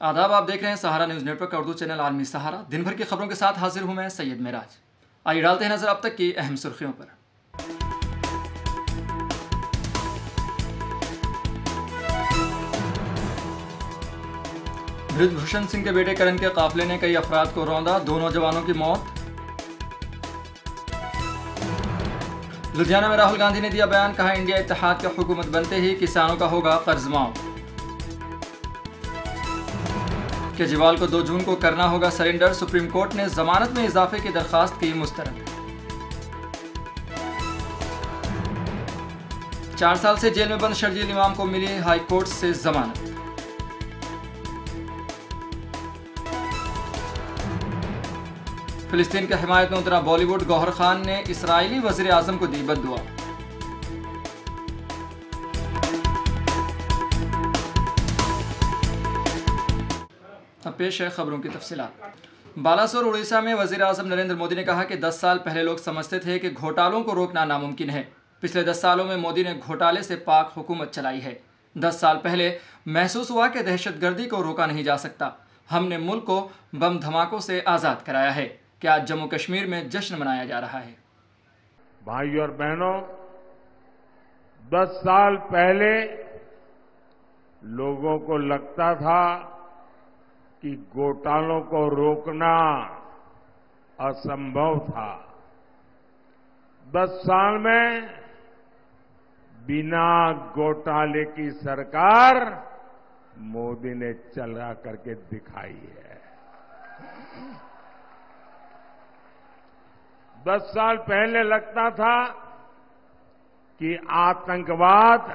आदाब, आप देख रहे हैं सहारा न्यूज़ नेटवर्क का उर्दू चैनल आलमी सहारा। दिन भर की खबरों के साथ हाजिर हूं मैं सैयद मेराज। आइए डालते हैं नजर अब तक की अहम सुर्खियों पर। बृजभूषण सिंह के बेटे करण के काफिले ने कई अफराद को रौंदा, 2 नौजवानों की मौत। लुधियाना में राहुल गांधी ने दिया बयान, कहा इंडिया इत्तेहाद की हुकूमत बनते ही किसानों का होगा कर्ज माफ। केजरीवाल को 2 जून को करना होगा सरेंडर, सुप्रीम कोर्ट ने जमानत में इजाफे की दरखास्त की मुस्तरद। 4 साल से जेल में बंद शर्जील इमाम को मिली हाई कोर्ट से जमानत। फिलिस्तीन की हिमायत में उतरा बॉलीवुड, गौहर खान ने इसराइली वजीर आजम को दी बद्दुआ। अब पेश है खबरों की तफसीलात। बालासोर उड़ीसा में वजीर आजम नरेंद्र मोदी ने कहा कि 10 साल पहले लोग समझते थे कि घोटालों को रोकना नामुमकिन है। पिछले 10 सालों में मोदी ने घोटाले से पाक हुकूमत चलाई है। 10 साल पहले महसूस हुआ कि दहशतगर्दी को रोका नहीं जा सकता। हमने मुल्क को बम धमाकों से आज़ाद कराया है। कि आज जम्मू कश्मीर में जश्न मनाया जा रहा है। भाइयों और बहनों, 10 साल पहले लोगों को लगता था कि घोटालों को रोकना असंभव था। 10 साल में बिना घोटाले की सरकार मोदी ने चला करके दिखाई है। 10 साल पहले लगता था कि आतंकवाद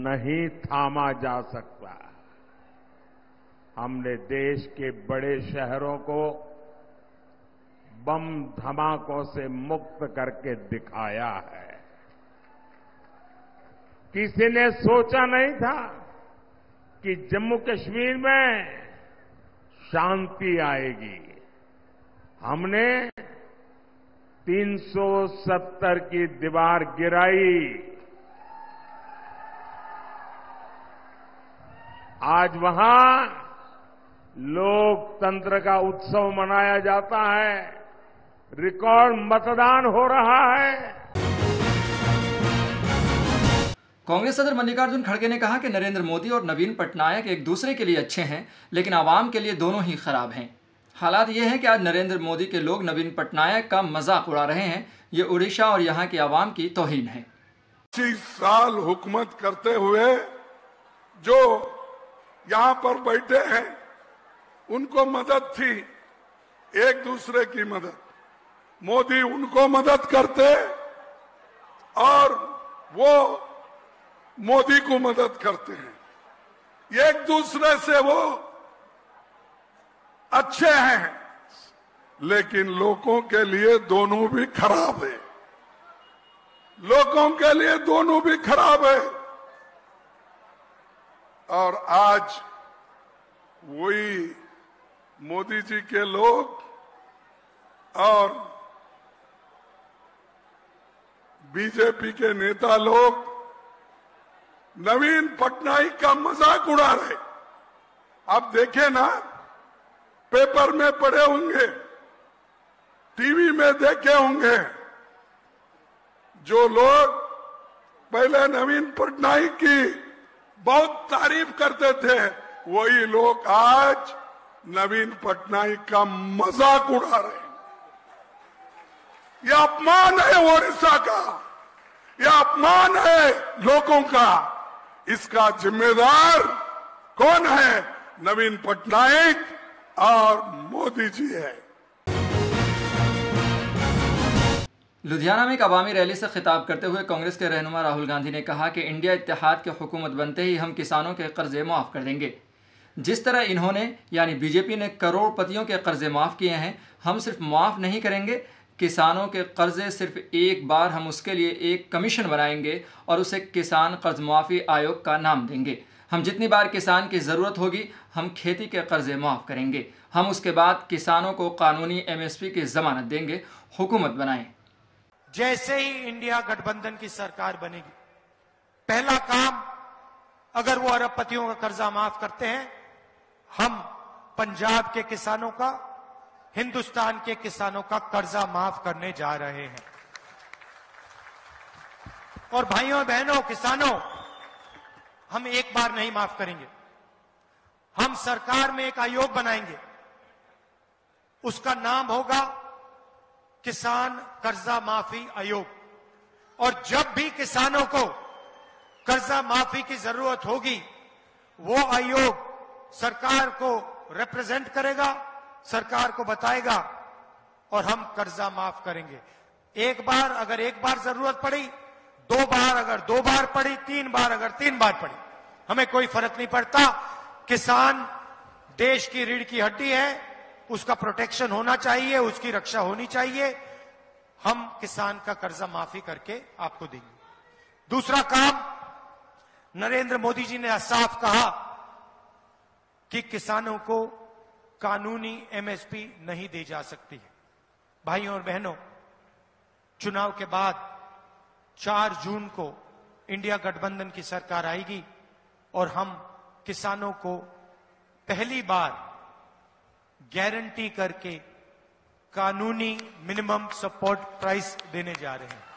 नहीं थामा जा सकता। हमने देश के बड़े शहरों को बम धमाकों से मुक्त करके दिखाया है। किसी ने सोचा नहीं था कि जम्मू कश्मीर में शांति आएगी। हमने 370 की दीवार गिराई। आज वहां लोकतंत्र का उत्सव मनाया जाता है। रिकॉर्ड मतदान हो रहा है। कांग्रेस सदर मल्लिकार्जुन खड़गे ने कहा कि नरेंद्र मोदी और नवीन पटनायक एक दूसरे के लिए अच्छे हैं, लेकिन आवाम के लिए दोनों ही खराब हैं। हालात ये हैं कि आज नरेंद्र मोदी के लोग नवीन पटनायक का मजाक उड़ा रहे हैं। ये उड़ीसा और यहाँ की आवाम की तौहीन है। 25 साल हुकूमत करते हुए जो यहाँ पर बैठे हैं, उनको मदद थी, एक दूसरे की मदद। मोदी उनको मदद करते और वो मोदी को मदद करते हैं। एक दूसरे से वो अच्छे हैं, लेकिन लोगों के लिए दोनों भी खराब है। लोगों के लिए दोनों भी खराब है। और आज वही मोदी जी के लोग और बीजेपी के नेता लोग नवीन पटनायक का मजाक उड़ा रहे। आप देखें ना, पेपर में पढ़े होंगे, टीवी में देखे होंगे, जो लोग पहले नवीन पटनायक की बहुत तारीफ करते थे, वही लोग आज नवीन पटनायक का मजाक उड़ा रहे हैं। यह अपमान है ओडिशा का, यह अपमान है लोगों का। इसका जिम्मेदार कौन है? नवीन पटनायक और मोदी जी है। लुधियाना में एक अवामी रैली से खिताब करते हुए कांग्रेस के रहनुमा राहुल गांधी ने कहा कि इंडिया इत्तेहाद की हुकूमत बनते ही हम किसानों के कर्जे माफ कर देंगे। जिस तरह इन्होंने यानी बीजेपी ने करोड़पतियों के कर्जे माफ किए हैं, हम सिर्फ माफ नहीं करेंगे, किसानों के कर्जे सिर्फ एक बार हम उसके लिए एक कमीशन बनाएंगे और उसे किसान कर्ज माफी आयोग का नाम देंगे। हम जितनी बार किसान की ज़रूरत होगी, हम खेती के कर्जे माफ़ करेंगे। हम उसके बाद किसानों को कानूनी MSP की जमानत देंगे, हुकूमत बनाएं। जैसे ही इंडिया गठबंधन की सरकार बनेगी, पहला काम, अगर वो अरबपतियों का कर्जा माफ करते हैं, हम पंजाब के किसानों का, हिंदुस्तान के किसानों का कर्जा माफ करने जा रहे हैं। और भाइयों बहनों किसानों, हम एक बार नहीं माफ करेंगे। हम सरकार में एक आयोग बनाएंगे, उसका नाम होगा किसान कर्जा माफी आयोग। और जब भी किसानों को कर्जा माफी की जरूरत होगी, वो आयोग सरकार को रिप्रेजेंट करेगा, सरकार को बताएगा और हम कर्जा माफ करेंगे। एक बार अगर एक बार जरूरत पड़ी, 2 बार अगर 2 बार पड़ी, 3 बार अगर 3 बार पड़ी, हमें कोई फर्क नहीं पड़ता। किसान देश की रीढ़ की हड्डी है, उसका प्रोटेक्शन होना चाहिए, उसकी रक्षा होनी चाहिए। हम किसान का कर्जा माफी करके आपको देंगे। दूसरा काम, नरेंद्र मोदी जी ने साफ कहा कि किसानों को कानूनी एमएसपी नहीं दी जा सकती है। भाइयों और बहनों, चुनाव के बाद 4 जून को इंडिया गठबंधन की सरकार आएगी और हम किसानों को पहली बार गारंटी करके कानूनी मिनिमम सपोर्ट प्राइस देने जा रहे हैं।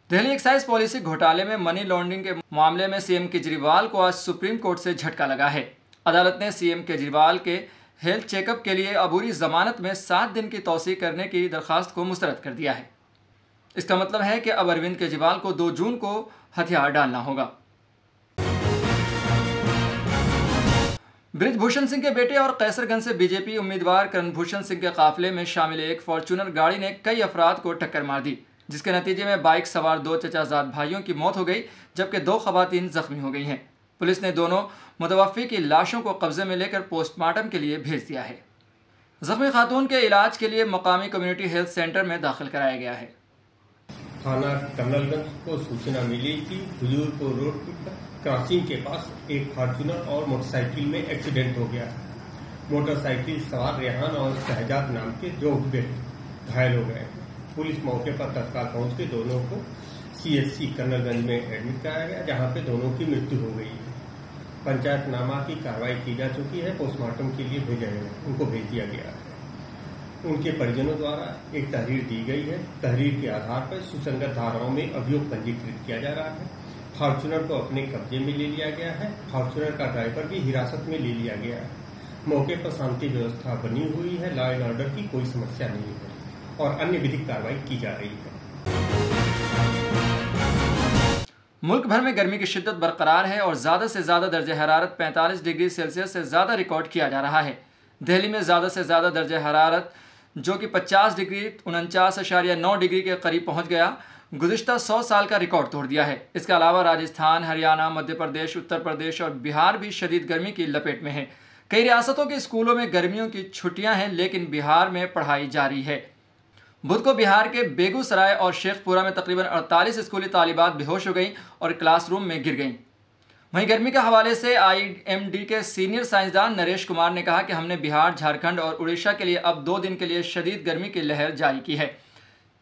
दिल्ली एक्साइज पॉलिसी घोटाले में मनी लॉन्ड्रिंग के मामले में सीएम केजरीवाल को आज सुप्रीम कोर्ट से झटका लगा है। अदालत ने सीएम केजरीवाल के हेल्थ चेकअप के लिए अबूरी जमानत में 7 दिन की तौसीह करने की दरखास्त को मुस्तरद कर दिया है। इसका मतलब है कि अब अरविंद केजरीवाल को 2 जून को हथियार डालना होगा। बृजभूषण सिंह के बेटे और कैसरगंज से बीजेपी उम्मीदवार करणभूषण सिंह के काफिले में शामिल एक फॉर्च्यूनर गाड़ी ने कई अफराद को टक्कर मार दी, जिसके नतीजे में बाइक सवार 2 चचाजाद भाइयों की मौत हो गई, जबकि 2 खवातीन जख्मी हो गई हैं। पुलिस ने दोनों मुतवफ़्फ़ी की लाशों को कब्जे में लेकर पोस्टमार्टम के लिए भेज दिया है। जख्मी खातून के इलाज के लिए मकामी कम्युनिटी हेल्थ सेंटर में दाखिल कराया गया है। थाना कमलगंज को सूचना मिली कि हुजूरपुर रोड पर क्रॉसिंग के पास एक फॉर्च्यूनर और मोटरसाइकिल में एक्सीडेंट हो गया। मोटरसाइकिल सवार रेहान और शहजाद नाम के 2 व्यक्ति घायल हो गए। पुलिस मौके पर तत्काल पहुंच के दोनों को सीएचसी कमलगंज में एडमिट कराया गया, जहां पे दोनों की मृत्यु हो गई है। पंचायतनामा की कार्रवाई की जा चुकी है, पोस्टमार्टम के लिए उनको भेज दिया गया है। उनके परिजनों द्वारा एक तहरीर दी गई है। तहरीर के आधार पर सुसंगत धाराओं में अभियोग पंजीकृत किया जा रहा है। फॉर्च्यूनर को अपने कब्जे में ले लिया गया है। फॉर्च्यूनर का ड्राइवर भी हिरासत में ले लिया गया है। मौके पर शांति व्यवस्था बनी हुई है, लॉ एंड ऑर्डर की कोई समस्या नहीं है और अन्य विधिक कार्रवाई की जा रही है। मुल्क भर में गर्मी की शिद्दत बरकरार है और ज़्यादा से ज़्यादा दर्जे हरारत 45 डिग्री सेल्सियस से ज़्यादा रिकॉर्ड किया जा रहा है। दिल्ली में ज़्यादा से ज़्यादा दर्जे हरारत जो कि 50 डिग्री 49.9 डिग्री के करीब पहुंच गया, गुज़िश्ता 100 साल का रिकॉर्ड तोड़ दिया है। इसके अलावा राजस्थान, हरियाणा, मध्य प्रदेश, उत्तर प्रदेश और बिहार भी शदीद गर्मी की लपेट में है। कई रियासतों के स्कूलों में गर्मियों की छुट्टियां हैं, लेकिन बिहार में पढ़ाई जारी है। बुध को बिहार के बेगूसराय और शेखपुरा में तकरीबन 48 स्कूली तालिबात बेहोश हो गईं और क्लासरूम में गिर गईं। वहीं गर्मी के हवाले से IMD के सीनियर साइंसदान नरेश कुमार ने कहा कि हमने बिहार, झारखंड और उड़ीसा के लिए अब 2 दिन के लिए शदीद गर्मी की लहर जारी की है।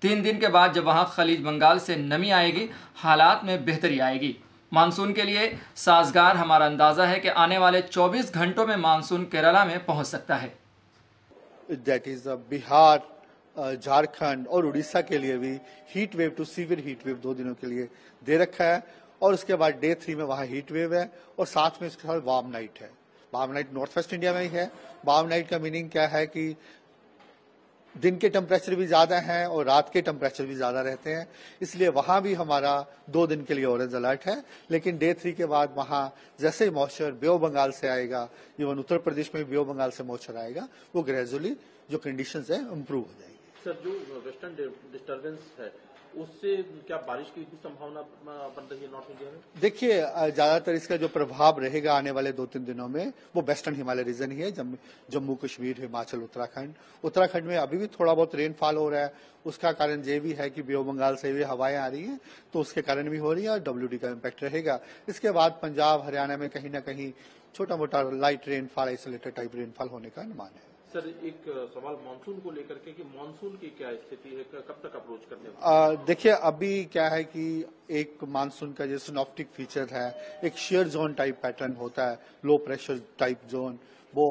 3 दिन के बाद जब वहां खलीज बंगाल से नमी आएगी, हालात में बेहतरी आएगी। मानसून के लिए साजगार हमारा अंदाज़ा है कि आने वाले 24 घंटों में मानसून केरला में पहुंच सकता है। दैट इज बिहार, झारखंड और उड़ीसा के लिए भी heat wave to severe heat wave 2 दिनों के लिए दे रखा है और उसके बाद डे 3 में वहां हीट वेव है और साथ में इसके साथ वार्म नाइट है। Warm night north west India में ही है। वार्म नाइट का मीनिंग क्या है कि दिन के टेम्परेचर भी ज्यादा हैं और रात के टेम्परेचर भी ज्यादा रहते हैं, इसलिए वहां भी हमारा 2 दिन के लिए ऑरेंज अलर्ट है। लेकिन डे 3 के बाद वहां जैसे ही मॉइस्चर बे ऑफ बंगाल से आएगा, इवन उत्तर प्रदेश में बे ऑफ बंगाल से मॉइस्चर आएगा, वो ग्रेजुअली जो कंडीशंस है इम्प्रूव हो जाएगी। सर, जो वेस्टर्न डिस्टर्बेंस है उससे क्या बारिश की संभावना बन रही है नॉर्थ इंडिया में? देखिए, ज्यादातर इसका जो प्रभाव रहेगा आने वाले 2-3 दिनों में वो वेस्टर्न हिमालय रीजन ही है, जम्मू कश्मीर, हिमाचल, उत्तराखंड में अभी भी थोड़ा बहुत रेनफॉल हो रहा है। उसका कारण ये भी है कि बे ऑफ बंगाल से भी हवाएं आ रही हैं, तो उसके कारण भी हो रही है और WD का इम्पैक्ट रहेगा। इसके बाद पंजाब, हरियाणा में कहीं ना कहीं छोटा मोटा light rainfall, isolated type rainfall होने का अनुमान है। सर एक सवाल मानसून को लेकर के कि मानसून की क्या स्थिति है, कब तक अप्रोच करने वाला? देखिए अभी क्या है कि एक मानसून का जो सिनॉप्टिक फीचर है, एक शेयर जोन टाइप पैटर्न होता है, लो प्रेशर टाइप जोन, वो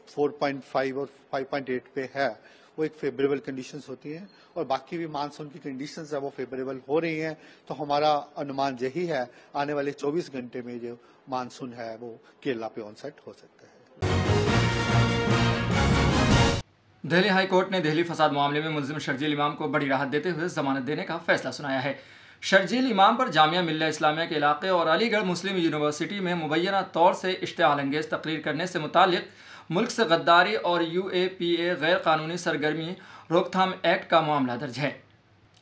4.5 और 5.8 पे है, वो एक फेवरेबल कंडीशंस होती हैं और बाकी भी मानसून की कंडीशंस है वो फेवरेबल हो रही हैं। तो हमारा अनुमान यही है आने वाले 24 घंटे में जो मानसून है वो केरला पे ऑनसेट हो सकता है। दिल्ली हाई कोर्ट ने दिल्ली फसाद मामले में मुलजिम शर्जील इमाम को बड़ी राहत देते हुए जमानत देने का फैसला सुनाया है। शर्जील इमाम पर जामिया मिल्ला इस्लामिया के इलाके और अलीगढ़ मुस्लिम यूनिवर्सिटी में मुबैना तौर से इश्तिआल अंगेज तकरीर करने से मुतालिक मुल्क से गद्दारी और UAPA गैर कानूनी सरगर्मी रोकथाम एक्ट का मामला दर्ज है।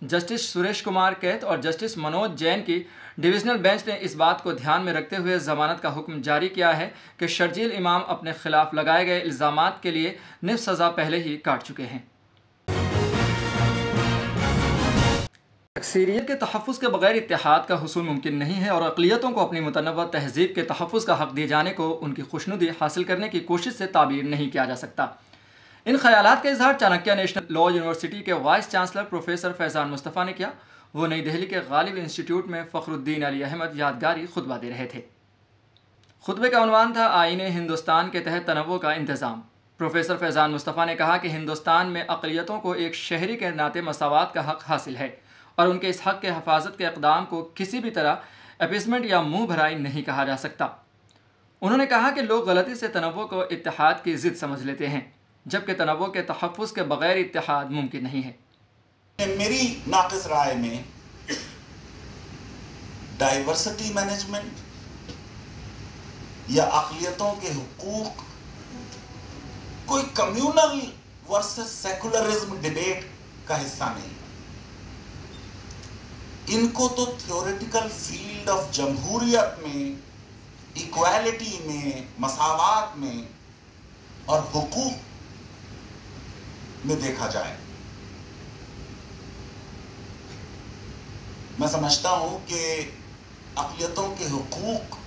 जस्टिस सुरेश कुमार कैत और जस्टिस मनोज जैन की डिविजनल बेंच ने इस बात को ध्यान में रखते हुए जमानत का हुक्म जारी किया है कि शर्जील इमाम अपने खिलाफ लगाए गए इल्जामात के लिए निफ्स सजा पहले ही काट चुके हैं। अक्सरियत के तहफ़्फ़ुज़ के बगैर इत्तेहाद का हुसूल मुमकिन नहीं है और अक़लियतों को अपनी मुतनव्वा तहज़ीब के तहफ़्फ़ुज़ का हक़ दिए जाने को उनकी खुशनुदी हासिल करने की कोशिश से ताबीर नहीं किया जा सकता। इन ख़यालात का इज़हार चाणक्य नेशनल लॉ यूनिवर्सिटी के vice chancellor professor Faizan Mustafa ने किया। वो नई दिल्ली के गालिब इंस्टीट्यूट में फ़खरुद्दीन अली अहमद यादगारी खुतबा दे रहे थे। खुतबे का उन्वान था आईने हिंदुस्तान के तहत तनव्वुर का इंतज़ाम। प्रोफेसर फैज़ान मुस्तफ़ा ने कहा कि हिंदुस्तान में अक़लियतों को एक शहरी के नाते मसावात का हक़ हासिल है और उनके इस हक़ के हिफाजत के इक़दाम को किसी भी तरह अपीसमेंट या मुँह भराई नहीं कहा जा सकता। उन्होंने कहा कि लोग गलती से तनव्वुर को इत्तेहाद की ज़िद समझ लेते हैं, जबकि तनव्वुर के तहफ़्फ़ुज़ के बगैर इत्तेहाद मुमकिन नहीं है। मेरी नाक़िस राय में डाइवर्सिटी मैनेजमेंट या अक़लियतों के हुकूक कोई कम्युनल वर्सेस सेकुलरिज्म डिबेट का हिस्सा नहीं। इनको तो थ्योरेटिकल फील्ड ऑफ जमहूरियत में, इक्वालिटी में, मसावात में और हुकूक में देखा जाए। मैं समझता हूं कि अक़लियतों के हुकूक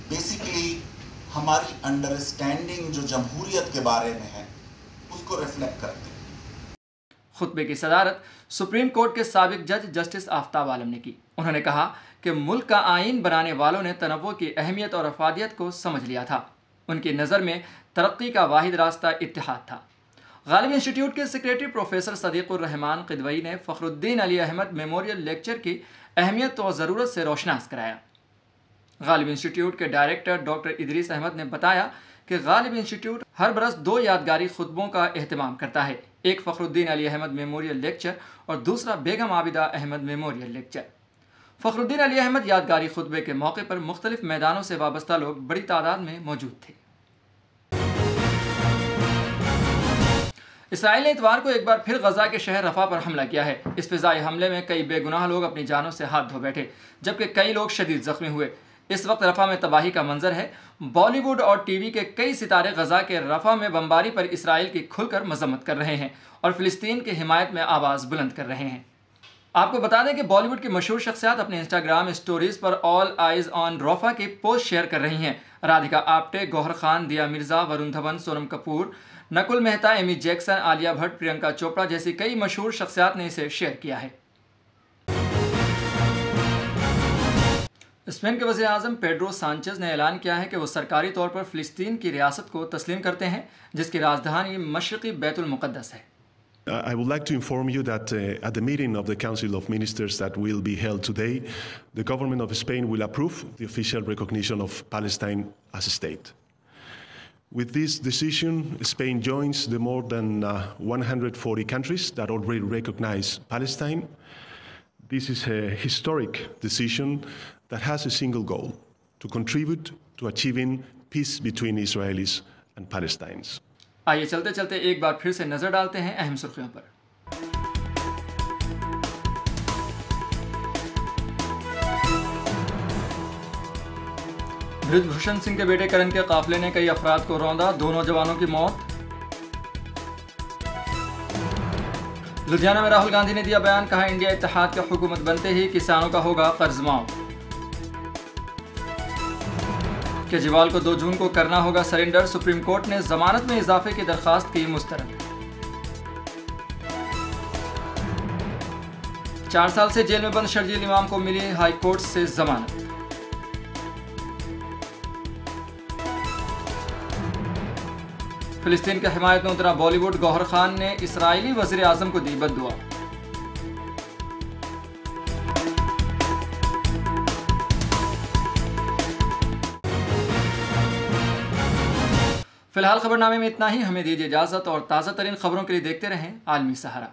बेसिकली हमारी अंडरस्टैंडिंग जो जमहूरियत के बारे में है उसको रिफ्लेक्ट करते हैं। खुतबे की सदारत सुप्रीम कोर्ट के साबिक जज जस्टिस आफ्ताब आलम ने की। उन्होंने कहा कि मुल्क का आइन बनाने वालों ने तनव्वुर की अहमियत और अफादियत को समझ लिया था। उनकी नज़र में तरक्की का वाहिद रास्ता इत्तेहाद था। गालिब इंस्टीट्यूट के सेक्रेटरी प्रोफेसर सदीकुर रहमान क़िदवई ने फ़खरुद्दीन अली अहमद मेमोरियल लेक्चर की अहमियत और ज़रूरत से रोशनास कराया। गालिब इंस्टीट्यूट के डायरेक्टर डॉक्टर इदरीस अहमद ने बताया कि गालिब इंस्टीट्यूट हर बरस 2 यादगारी खुतबों का एहतमाम करता है, एक फ़खरुद्दीन अली अहमद मेमोरियल लेक्चर और दूसरा बेगम आबिदा अहमद मेमोरियल लेक्चर। फ़खरुद्दीन अली अहमद यादगारी खुतबे के मौके पर मुख्तलिफ मैदानों से वाबस्ता लोग बड़ी तादाद में मौजूद थे। इसराइल ने इतवार को एक बार फिर गजा के शहर रफा पर हमला किया है। इस फिजाई हमले में कई बेगुनाह लोग अपनी जानों से हाथ धो बैठे, जबकि कई लोग शदीद जख्मी हुए। इस वक्त रफा में तबाही का मंजर है। बॉलीवुड और टीवी के कई सितारे गजा के रफा में बमबारी पर इसराइल की खुलकर मजम्मत कर रहे हैं और फिलिस्तीन की हिमायत में आवाज़ बुलंद कर रहे हैं। आपको बता दें कि बॉलीवुड की मशहूर शख्सियात अपने इंस्टाग्राम स्टोरीज पर ऑल आइज ऑन रफा की पोस्ट शेयर कर रही हैं। राधिका आप्टे, गौहर खान, दिया मिर्जा, वरुण धवन, सोनम कपूर, नकुल मेहता, एमी जैक्सन, आलिया भट्ट, प्रियंका चोपड़ा जैसी कई मशहूर शख्सियात ने इसे शेयर किया है। स्पेन के वज़ीर आज़म पेड्रो सांचेज़ ने ऐलान किया है कि वो सरकारी तौर पर फ़िलिस्तीन की रियासत को तस्लीम करते हैं, जिसकी राजधानी मशरक़ी बैतुल मुक़द्दस है। I would like to inform you that at the meeting of the Council of Ministers that will be held today, the government of Spain will approve the official recognition of Palestine as a state. With this decision, Spain joins the more than 140 countries that already recognize Palestine. This is a historic decision that has a single goal: to contribute to achieving peace between Israelis and Palestinians. आइए चलते चलते एक बार फिर से नजर डालते हैं अहम सुर्खियों पर। बृजभूषण सिंह के बेटे करण के काफिले ने कई अफराद को रौंदा, 2 नौजवानों की मौत। लुधियाना में राहुल गांधी ने दिया बयान, कहा इंडिया इत्तेहाद की हुकूमत बनते ही किसानों का होगा कर्ज माफ। केजरीवाल को 2 जून को करना होगा सरेंडर। सुप्रीम कोर्ट ने जमानत में इजाफे की दरखास्त की मुस्तरद। 4 साल से जेल में बंद शर्जील इमाम को मिली हाई कोर्ट से जमानत। फिलिस्तीन की हिमायत में उतरा बॉलीवुड। गौहर खान ने इसराइली वजीर आजम को दी बद्दुआ। फिलहाल खबरनामे में इतना ही। हमें दीजिए इजाजत और ताज़ा तरीन खबरों के लिए देखते रहें आलमी सहारा।